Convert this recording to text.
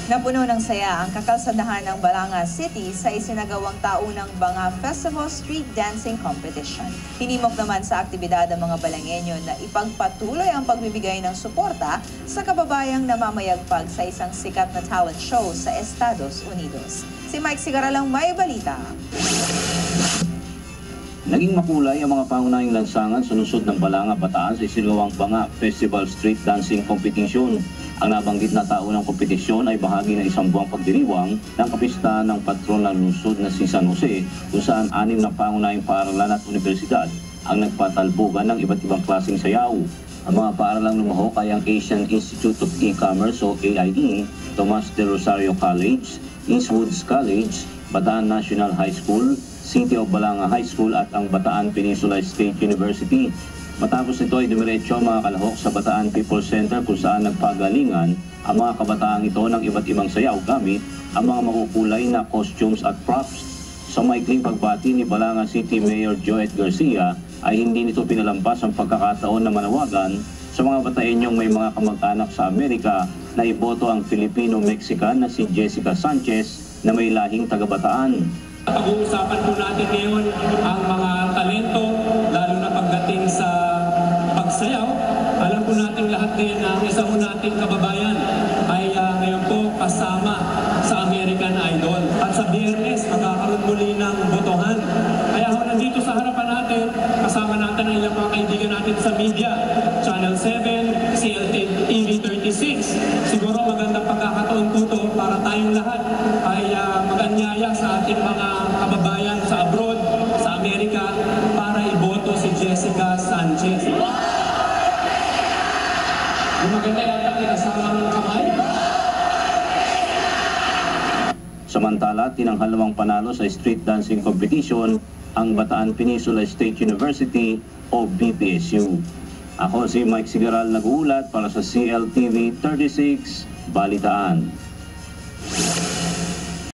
Napuno ng saya ang kakalsadahan ng Balanga City sa isinagawang taunang Banga Festival Street Dancing Competition. Hinimok naman sa aktibidad ang mga Balangenyo na ipagpatuloy ang pagbibigay ng suporta sa kababayang namamayagpag sa isang sikat na talent show sa Estados Unidos. Si Mike Sigaralang may balita. Naging makulay ang mga pangunahing lansangan sa lungsod ng Balanga, Bataan sa isinagawang Banga Festival Street Dancing Competition. Ang nabanggit na taunang kompetisyon ay bahagi ng isang buwang pagdiriwang ng kapistahan ng patron ng lungsod na si San Jose, kung saan 6 na pangunahing paaralan at universidad ang nagpatalbugan ng iba't ibang klaseng sayaw. Ang mga paaralang lumahok ay ang Asian Institute of E-Commerce o AIE, Tomas de Rosario College, Eastwoods College, Bataan National High School, City of Balanga High School at ang Bataan Peninsula State University. Matapos nito ay dumiretso ang mga kalahok sa Bataan People's Center kung saan nagpagalingan ang mga kabataang ito ng iba't ibang sayaw gamit ang mga makukulay na costumes at props. Sa maikling pagbati ni Balanga City Mayor Joet Garcia ay hindi nito pinalampas ang pagkakataon na manawagan sa mga Bataenyong may mga kamag-anak sa Amerika na iboto ang Filipino-Mexican na si Jessica Sanchez na may lahing taga-Bataan. Pag-uusapan po natin ngayon ang mga talento, lalo na pagdating sa pagsayaw. Alam po natin lahat din na isa po nating kababayan ay ngayon po kasama sa American Idol. At sa Biyernes, magkakaroon muli ng botohan. Kaya ho, nandito sa harapan natin, kasama natin ang ilang mga kaibigan natin sa media, Channel 7, CLTV 36. Siguro magandang pagkakataon po ito para tayong lahat ay maganyaya sa ating mga kababayan sa abroad, sa Amerika, para iboto si Jessica Sanchez. Yung maganda yata kinasama ng kamay. Samantala, tinanghalawang panalo sa street dancing competition ang Bataan Peninsula State University o BPSU. Ako si Mike Sigaral nag-uulat para sa CLTV 36 Balitaan.